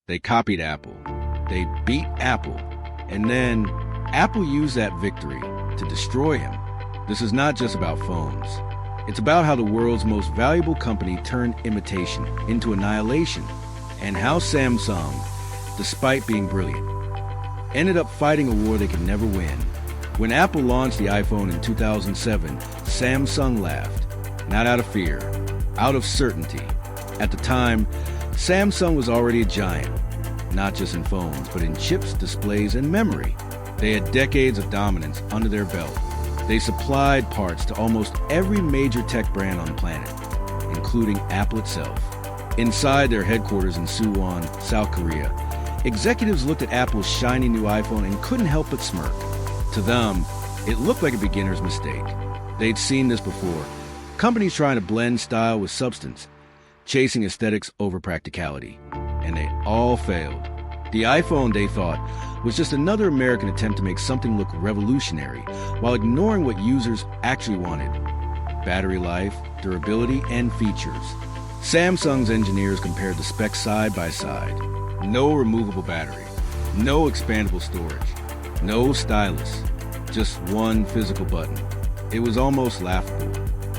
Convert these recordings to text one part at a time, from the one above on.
They copied Apple. They beat Apple. And then Apple used that victory to destroy him. This is not just about phones. It's about how the world's most valuable company turned imitation into annihilation, and how Samsung, despite being brilliant, ended up fighting a war they could never win. When Apple launched the iPhone in 2007, Samsung laughed, not out of fear, out of certainty. At the time, Samsung was already a giant, not just in phones, but in chips, displays, and memory. They had decades of dominance under their belt. They supplied parts to almost every major tech brand on the planet, including Apple itself. Inside their headquarters in Suwon, South Korea, executives looked at Apple's shiny new iPhone and couldn't help but smirk. To them, it looked like a beginner's mistake. They'd seen this before. Companies trying to blend style with substance, chasing aesthetics over practicality. And they all failed. The iPhone, they thought, was just another American attempt to make something look revolutionary while ignoring what users actually wanted: battery life, durability, and features. Samsung's engineers compared the specs side by side. No removable battery, no expandable storage, no stylus, just one physical button. It was almost laughable.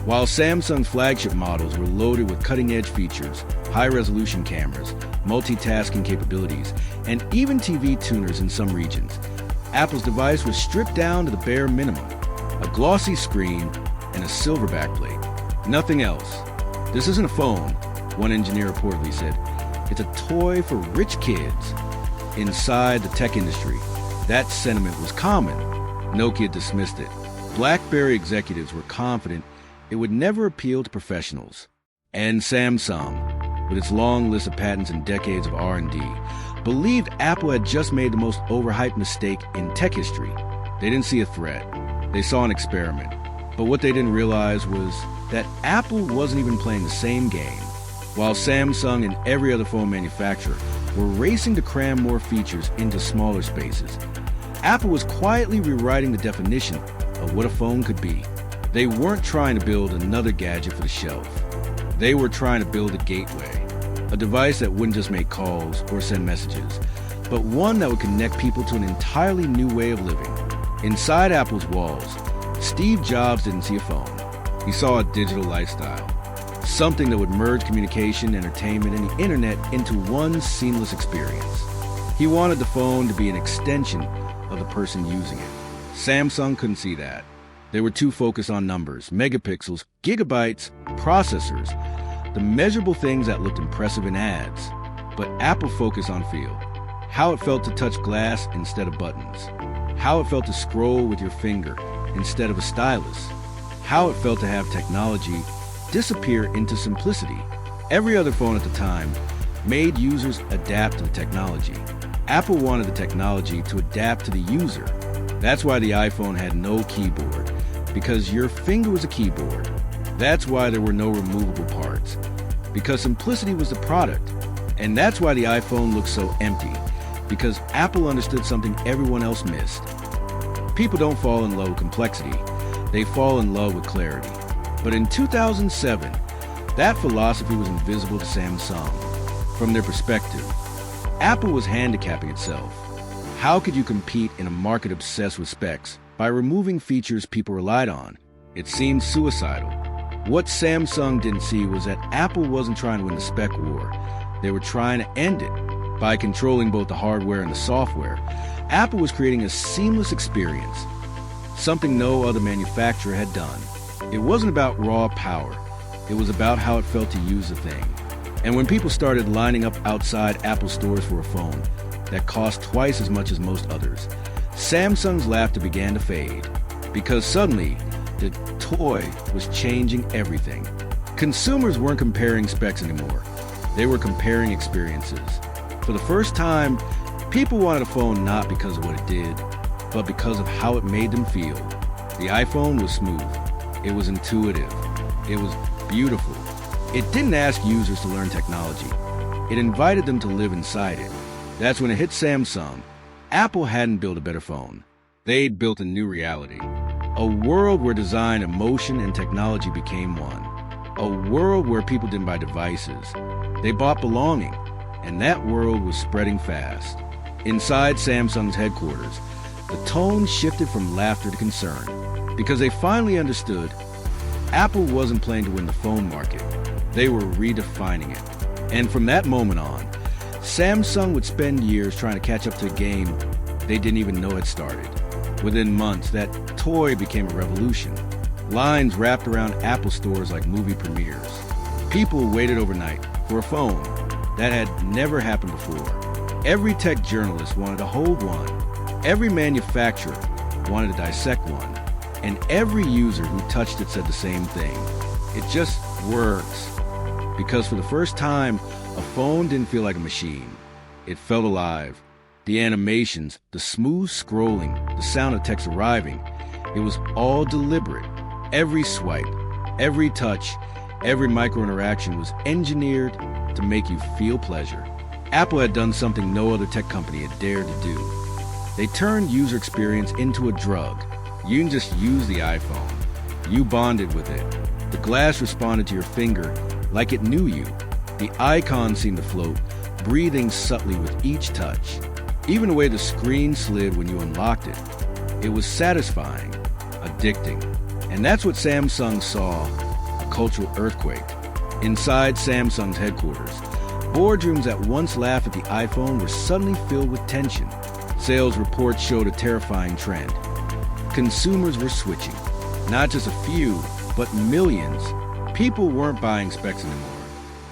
While Samsung's flagship models were loaded with cutting-edge features, high-resolution cameras, multitasking capabilities, and even TV tuners in some regions, Apple's device was stripped down to the bare minimum: a glossy screen and a silver backplate. Nothing else. This isn't a phone, one engineer reportedly said. It's a toy for rich kids. Inside the tech industry, that sentiment was common. Nokia dismissed it. BlackBerry executives were confident it would never appeal to professionals. And Samsung, with its long list of patents and decades of R&D, believed Apple had just made the most overhyped mistake in tech history. They didn't see a threat. They saw an experiment. But what they didn't realize was that Apple wasn't even playing the same game. While Samsung and every other phone manufacturer were racing to cram more features into smaller spaces, Apple was quietly rewriting the definition of what a phone could be. They weren't trying to build another gadget for the shelf. They were trying to build a gateway, a device that wouldn't just make calls or send messages, but one that would connect people to an entirely new way of living. Inside Apple's walls, Steve Jobs didn't see a phone. He saw a digital lifestyle, something that would merge communication, entertainment, and the internet into one seamless experience. He wanted the phone to be an extension of the person using it. Samsung couldn't see that. They were too focused on numbers, megapixels, gigabytes, processors, the measurable things that looked impressive in ads. But Apple focused on feel, how it felt to touch glass instead of buttons, how it felt to scroll with your finger instead of a stylus, how it felt to have technology disappear into simplicity. Every other phone at the time made users adapt to the technology. Apple wanted the technology to adapt to the user. That's why the iPhone had no keyboard, because your finger was a keyboard. That's why there were no removable parts, because simplicity was the product. And that's why the iPhone looked so empty, because Apple understood something everyone else missed. People don't fall in love with complexity, they fall in love with clarity. But in 2007, that philosophy was invisible to Samsung. From their perspective, Apple was handicapping itself. How could you compete in a market obsessed with specs by removing features people relied on? It seemed suicidal. What Samsung didn't see was that Apple wasn't trying to win the spec war. They were trying to end it. By controlling both the hardware and the software, Apple was creating a seamless experience, something no other manufacturer had done. It wasn't about raw power. It was about how it felt to use the thing. And when people started lining up outside Apple stores for a phone that cost twice as much as most others, Samsung's laughter began to fade, because suddenly the toy was changing everything. Consumers weren't comparing specs anymore. They were comparing experiences. For the first time, people wanted a phone not because of what it did, but because of how it made them feel. The iPhone was smooth. It was intuitive. It was beautiful. It didn't ask users to learn technology. It invited them to live inside it. That's when it hit Samsung. Apple hadn't built a better phone. They'd built a new reality. A world where design, emotion, and technology became one. A world where people didn't buy devices. They bought belonging. and that world was spreading fast. Inside Samsung's headquarters, the tone shifted from laughter to concern, because they finally understood Apple wasn't playing to win the phone market. They were redefining it. And from that moment on, Samsung would spend years trying to catch up to a game they didn't even know had started. Within months, that toy became a revolution. Lines wrapped around Apple stores like movie premieres. People waited overnight for a phone. That had never happened before. Every tech journalist wanted to hold one. Every manufacturer wanted to dissect one. And every user who touched it said the same thing. It just works. Because for the first time, a phone didn't feel like a machine. It felt alive. The animations, the smooth scrolling, the sound of text arriving, it was all deliberate. Every swipe, every touch, every micro-interaction was engineered to make you feel pleasure. Apple had done something no other tech company had dared to do. They turned user experience into a drug. You didn't just use the iPhone. You bonded with it. The glass responded to your finger like it knew you. The icon seemed to float, breathing subtly with each touch. Even the way the screen slid when you unlocked it. It was satisfying, addicting. And that's what Samsung saw, a cultural earthquake. Inside Samsung's headquarters, boardrooms that once laughed at the iPhone were suddenly filled with tension. Sales reports showed a terrifying trend. Consumers were switching. Not just a few, but millions. People weren't buying specs anymore.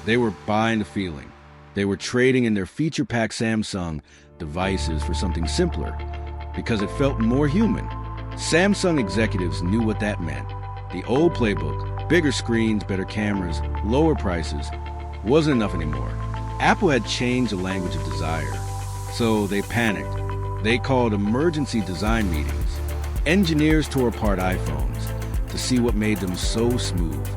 They were buying the feeling. They were trading in their feature-packed Samsung devices for something simpler, because it felt more human. Samsung executives knew what that meant. The old playbook, bigger screens, better cameras, lower prices, wasn't enough anymore. Apple had changed the language of desire. So they panicked. They called emergency design meetings. Engineers tore apart iPhones to see what made them so smooth.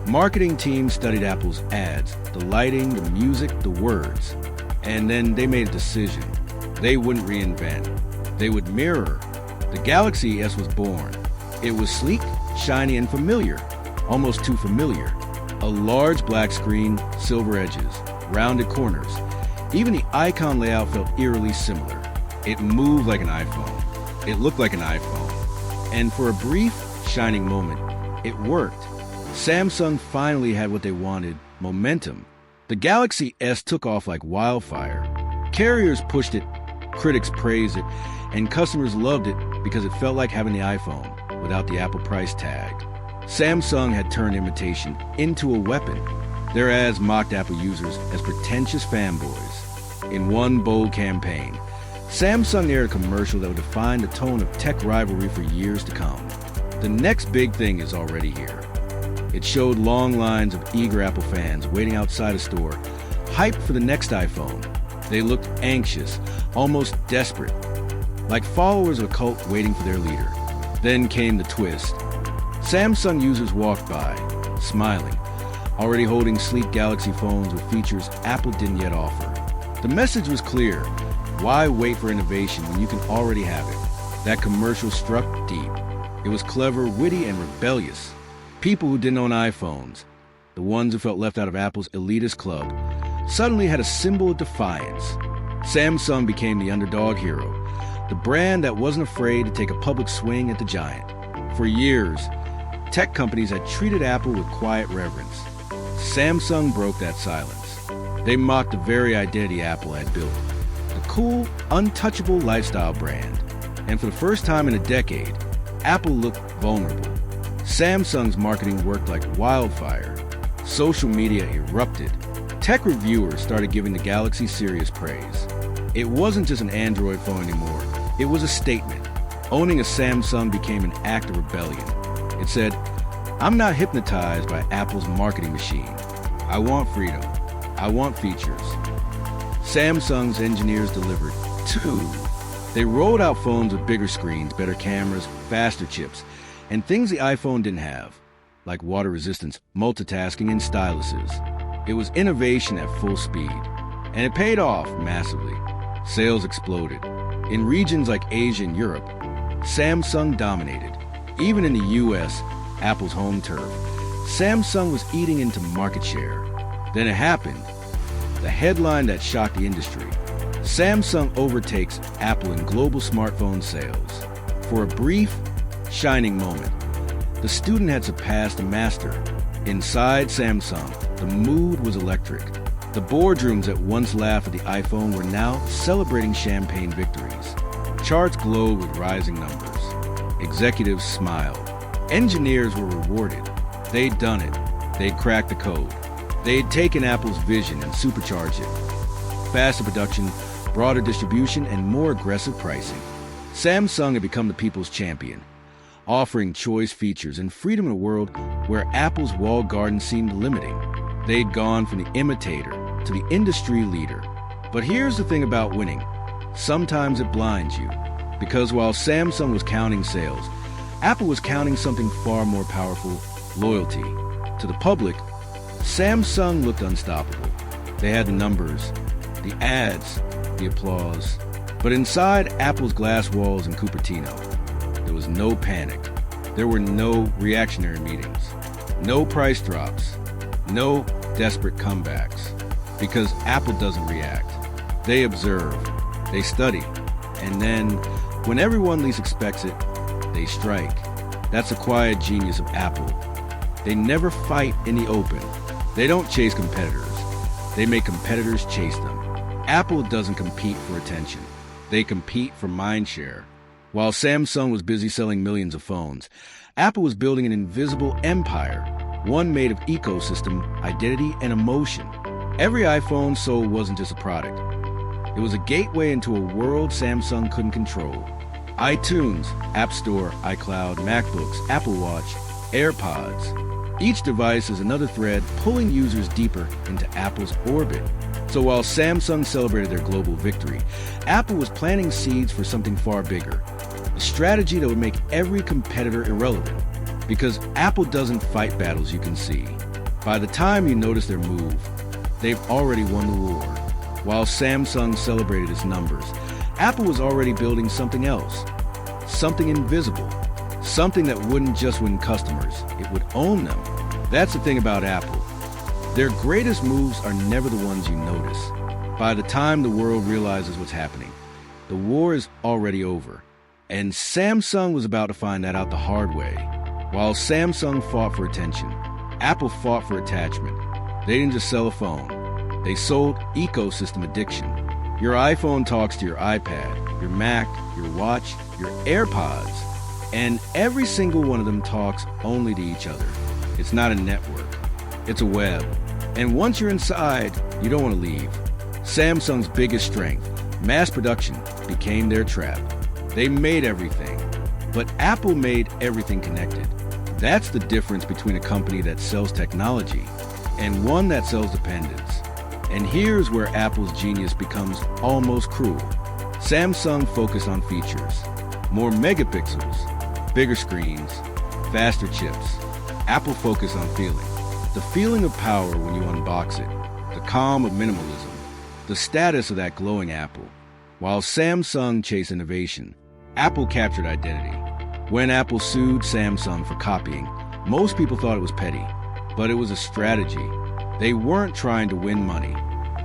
Marketing teams studied Apple's ads, the lighting, the music, the words. And then they made a decision. They wouldn't reinvent. They would mirror. The Galaxy S was born. It was sleek, shiny, and familiar. Almost too familiar. A large black screen, silver edges, rounded corners. Even the icon layout felt eerily similar. It moved like an iPhone. It looked like an iPhone. And for a brief, shining moment, it worked. Samsung finally had what they wanted, momentum. The Galaxy S took off like wildfire. Carriers pushed it, critics praised it, and customers loved it because it felt like having the iPhone without the Apple price tag. Samsung had turned imitation into a weapon. Their ads mocked Apple users as pretentious fanboys. In one bold campaign, Samsung aired a commercial that would define the tone of tech rivalry for years to come. The next big thing is already here. It showed long lines of eager Apple fans waiting outside a store, hyped for the next iPhone. They looked anxious, almost desperate, like followers of a cult waiting for their leader. Then came the twist. Samsung users walked by, smiling, already holding sleek Galaxy phones with features Apple didn't yet offer. The message was clear. Why wait for innovation when you can already have it? That commercial struck deep. It was clever, witty, and rebellious. People who didn't own iPhones, the ones who felt left out of Apple's elitist club, suddenly had a symbol of defiance. Samsung became the underdog hero, the brand that wasn't afraid to take a public swing at the giant. For years, tech companies had treated Apple with quiet reverence. Samsung broke that silence. They mocked the very identity Apple had built. The cool, untouchable lifestyle brand. And for the first time in a decade, Apple looked vulnerable. Samsung's marketing worked like wildfire. Social media erupted. Tech reviewers started giving the Galaxy serious praise. It wasn't just an Android phone anymore. It was a statement. Owning a Samsung became an act of rebellion. It said, I'm not hypnotized by Apple's marketing machine. I want freedom. I want features. Samsung's engineers delivered too. They rolled out phones with bigger screens, better cameras, faster chips, and things the iPhone didn't have, like water resistance, multitasking, and styluses. It was innovation at full speed, and it paid off massively. Sales exploded. In regions like Asia and Europe, Samsung dominated. Even in the US, Apple's home turf, Samsung was eating into market share. Then it happened. the headline that shocked the industry. Samsung overtakes Apple in global smartphone sales. For a brief, shining moment, the student had surpassed the master. Inside Samsung, the mood was electric. The boardrooms that once laughed at the iPhone were now celebrating champagne victories. Charts glowed with rising numbers. Executives smiled. Engineers were rewarded. They'd done it. They'd cracked the code. They'd taken Apple's vision and supercharged it. Faster production, broader distribution, and more aggressive pricing. Samsung had become the people's champion, offering choice features and freedom in a world where Apple's walled garden seemed limiting. They'd gone from the imitator to the industry leader. But here's the thing about winning. Sometimes it blinds you. Because while Samsung was counting sales, Apple was counting something far more powerful: loyalty. To the public, Samsung looked unstoppable. They had the numbers, the ads, the applause. But inside Apple's glass walls in Cupertino, there was no panic. There were no reactionary meetings, no price drops, no desperate comebacks. Because Apple doesn't react. They observe, they study, and then, when everyone least expects it, they strike. That's the quiet genius of Apple. They never fight in the open. They don't chase competitors. They make competitors chase them. Apple doesn't compete for attention. They compete for mindshare. While Samsung was busy selling millions of phones, Apple was building an invisible empire, one made of ecosystem, identity, and emotion. Every iPhone sold wasn't just a product. It was a gateway into a world Samsung couldn't control. iTunes, App Store, iCloud, MacBooks, Apple Watch, AirPods. Each device is another thread pulling users deeper into Apple's orbit. So while Samsung celebrated their global victory, Apple was planting seeds for something far bigger. A strategy that would make every competitor irrelevant. Because Apple doesn't fight battles you can see. By the time you notice their move, they've already won the war. While Samsung celebrated its numbers, Apple was already building something else. Something invisible. Something that wouldn't just win customers, it would own them. That's the thing about Apple. Their greatest moves are never the ones you notice. By the time the world realizes what's happening, the war is already over. And Samsung was about to find that out the hard way. While Samsung fought for attention, Apple fought for attachment. They didn't just sell a phone. They sold ecosystem addiction. Your iPhone talks to your iPad, your Mac, your watch, your AirPods, and every single one of them talks only to each other. It's not a network. It's a web. And once you're inside, you don't want to leave. Samsung's biggest strength, mass production, became their trap. They made everything, but Apple made everything connected. That's the difference between a company that sells technology and one that sells dependence. And here's where Apple's genius becomes almost cruel. Samsung focused on features. More megapixels, bigger screens, faster chips. Apple focused on feeling. The feeling of power when you unbox it. The calm of minimalism. The status of that glowing apple. While Samsung chased innovation, Apple captured identity. When Apple sued Samsung for copying, most people thought it was petty. But it was a strategy. They weren't trying to win money.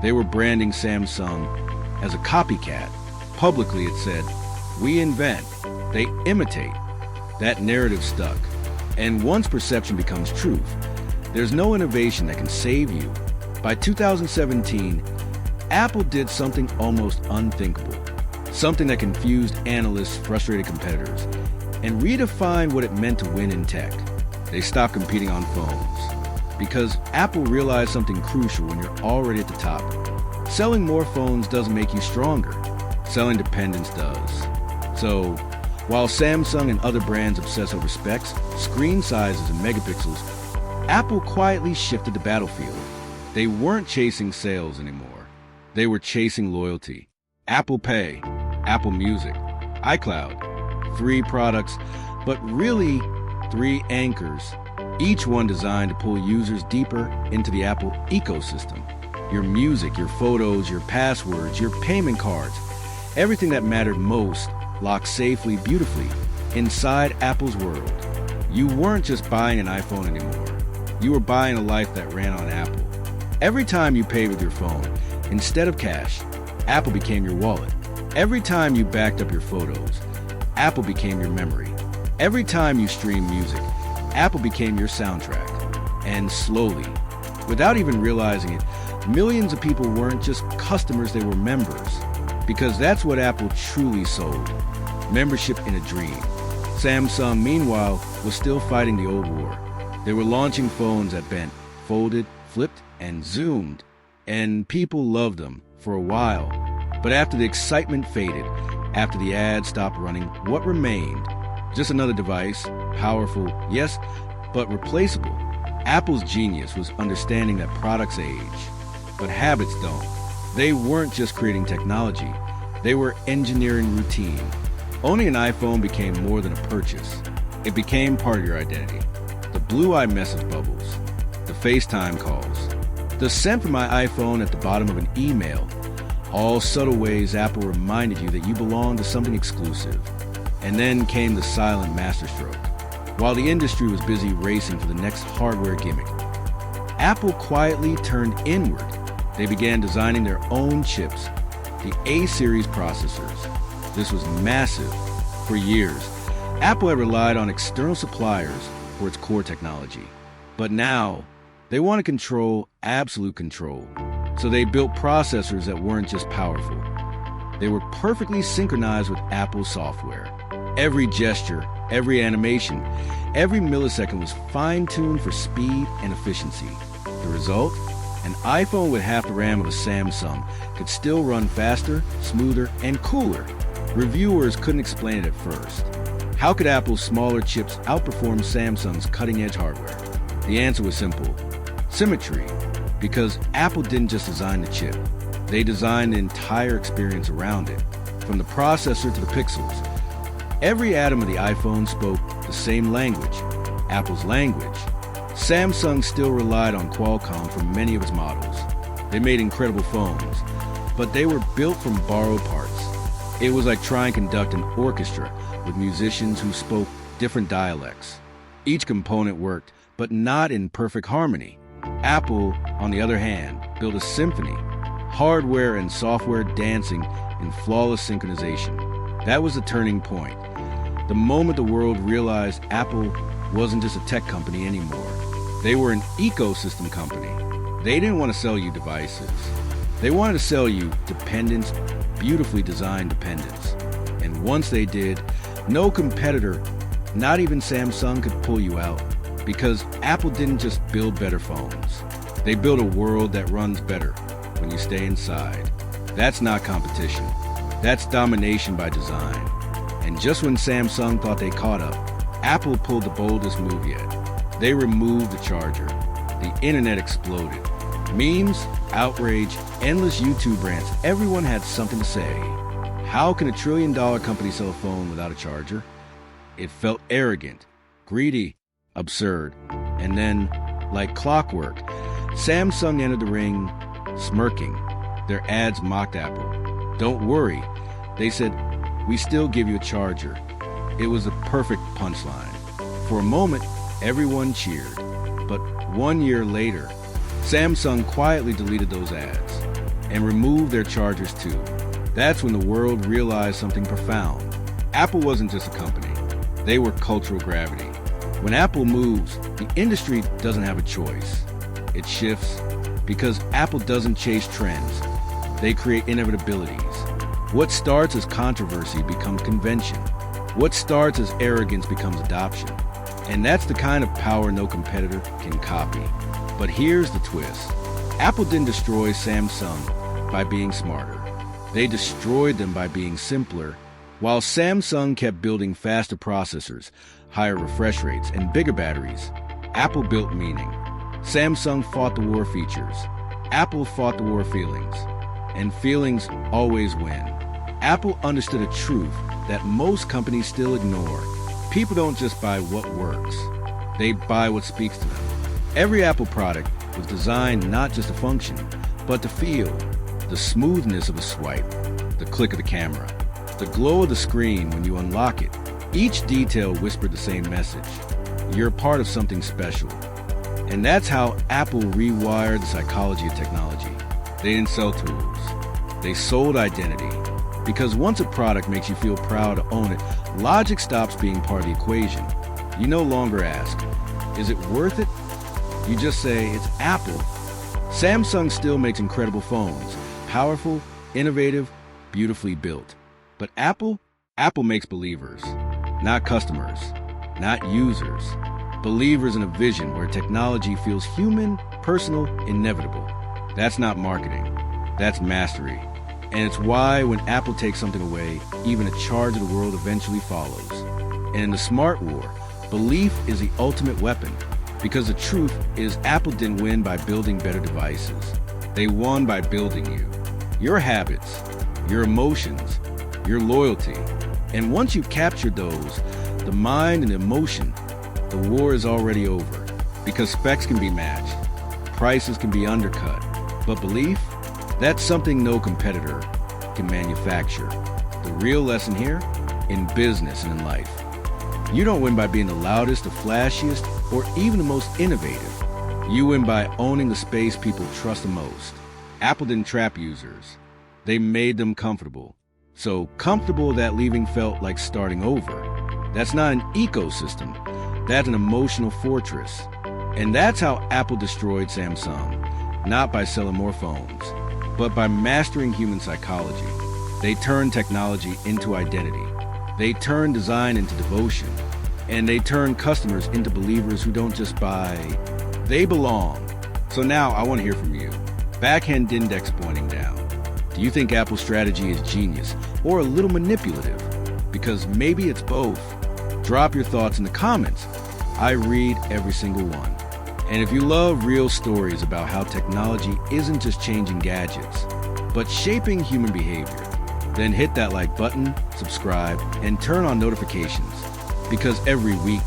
They were branding Samsung as a copycat. Publicly it said, "We invent, they imitate." That narrative stuck. And once perception becomes truth, there's no innovation that can save you. By 2017, Apple did something almost unthinkable. Something that confused analysts, frustrated competitors, and redefined what it meant to win in tech. They stopped competing on phones. Because Apple realized something crucial when you're already at the top. Selling more phones doesn't make you stronger. Selling dependence does. So, while Samsung and other brands obsess over specs, screen sizes, and megapixels, Apple quietly shifted the battlefield. They weren't chasing sales anymore. They were chasing loyalty. Apple Pay, Apple Music, iCloud. 3 products, but really 3 anchors. Each one designed to pull users deeper into the Apple ecosystem. Your music, your photos, your passwords, your payment cards. Everything that mattered most locked safely, beautifully, inside Apple's world. You weren't just buying an iPhone anymore. You were buying a life that ran on Apple. Every time you paid with your phone, Instead of cash, Apple became your wallet. Every time you backed up your photos, Apple became your memory. Every time you streamed music, Apple became your soundtrack. And slowly, without even realizing it, millions of people weren't just customers, they were members. Because that's what Apple truly sold. Membership in a dream. Samsung, meanwhile, was still fighting the old war. They were launching phones that bent, folded, flipped, and zoomed. And people loved them for a while. But after the excitement faded, after the ads stopped running, what remained? Just another device, powerful, yes, but replaceable. Apple's genius was understanding that products age, but habits don't. They weren't just creating technology, they were engineering routine. Owning an iPhone became more than a purchase. It became part of your identity. The blue iMessage bubbles, the FaceTime calls, the scent from my iPhone at the bottom of an email, all subtle ways Apple reminded you that you belonged to something exclusive. And then came the silent masterstroke. While the industry was busy racing for the next hardware gimmick, Apple quietly turned inward. They began designing their own chips, the A-series processors. This was massive. For years, Apple had relied on external suppliers for its core technology. But now, they want to control absolute control. So they built processors that weren't just powerful. They were perfectly synchronized with Apple's software. Every gesture, every animation, every millisecond was fine-tuned for speed and efficiency. The result? An iPhone with half the RAM of a Samsung could still run faster, smoother, and cooler. Reviewers couldn't explain it at first. How could Apple's smaller chips outperform Samsung's cutting-edge hardware? The answer was simple. Symmetry. Because Apple didn't just design the chip. They designed the entire experience around it, from the processor to the pixels. Every atom of the iPhone spoke the same language, Apple's language. Samsung still relied on Qualcomm for many of its models. They made incredible phones, but they were built from borrowed parts. It was like trying to conduct an orchestra with musicians who spoke different dialects. Each component worked, but not in perfect harmony. Apple, on the other hand, built a symphony, hardware and software dancing in flawless synchronization. That was the turning point. The moment the world realized Apple wasn't just a tech company anymore. They were an ecosystem company. They didn't want to sell you devices. They wanted to sell you dependence, beautifully designed dependence. And once they did, no competitor, not even Samsung, could pull you out. Because Apple didn't just build better phones. They built a world that runs better when you stay inside. That's not competition. That's domination by design. And just when Samsung thought they caught up, Apple pulled the boldest move yet. They removed the charger. The internet exploded. Memes, outrage, endless YouTube rants, everyone had something to say. How can $1 trillion company sell a phone without a charger? It felt arrogant, greedy, absurd. And then, like clockwork, Samsung entered the ring, smirking. Their ads mocked Apple. Don't worry, they said, we still give you a charger. It was a perfect punchline. For a moment, everyone cheered. But 1 year later, Samsung quietly deleted those ads and removed their chargers too. That's when the world realized something profound. Apple wasn't just a company. They were cultural gravity. When Apple moves, the industry doesn't have a choice. It shifts because Apple doesn't chase trends. They create inevitabilities. What starts as controversy becomes convention. What starts as arrogance becomes adoption. And that's the kind of power no competitor can copy. But here's the twist. Apple didn't destroy Samsung by being smarter. They destroyed them by being simpler. While Samsung kept building faster processors, higher refresh rates, and bigger batteries, Apple built meaning. Samsung fought the war features. Apple fought the war feelings. And feelings always win. Apple understood a truth that most companies still ignore. People don't just buy what works. They buy what speaks to them. Every Apple product was designed not just to function, but to feel. The smoothness of a swipe, the click of the camera, the glow of the screen when you unlock it. Each detail whispered the same message. You're part of something special. And that's how Apple rewired the psychology of technology. They didn't sell tools. They sold identity. Because once a product makes you feel proud to own it, logic stops being part of the equation. You no longer ask, is it worth it? You just say, it's Apple. Samsung still makes incredible phones. Powerful, innovative, beautifully built. But Apple makes believers. Not customers. Not users. Believers in a vision where technology feels human, personal, inevitable. That's not marketing. That's mastery. And it's why when Apple takes something away, even a charge of the world eventually follows. And in the smart war, belief is the ultimate weapon. Because the truth is Apple didn't win by building better devices. They won by building you. Your habits, your emotions, your loyalty. And once you've captured those, the mind and emotion, the war is already over. Because specs can be matched, prices can be undercut. But belief? That's something no competitor can manufacture. The real lesson here, in business and in life. You don't win by being the loudest, the flashiest, or even the most innovative. You win by owning the space people trust the most. Apple didn't trap users. They made them comfortable. So comfortable that leaving felt like starting over. That's not an ecosystem. That's an emotional fortress. And that's how Apple destroyed Samsung. Not by selling more phones, but by mastering human psychology. They turned technology into identity. They turned design into devotion. And they turned customers into believers who don't just buy, they belong. So now I want to hear from you. Backhand index pointing down. Do you think Apple's strategy is genius or a little manipulative? Because maybe it's both. Drop your thoughts in the comments. I read every single one. And if you love real stories about how technology isn't just changing gadgets, but shaping human behavior, then hit that like button, subscribe, and turn on notifications. Because every week,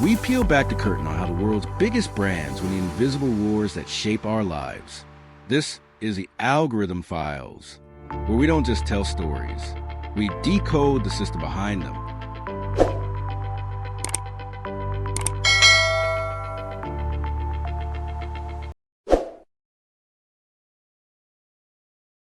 we peel back the curtain on how the world's biggest brands win the invisible wars that shape our lives. This is the Algorithm Files, where we don't just tell stories, we decode the system behind them.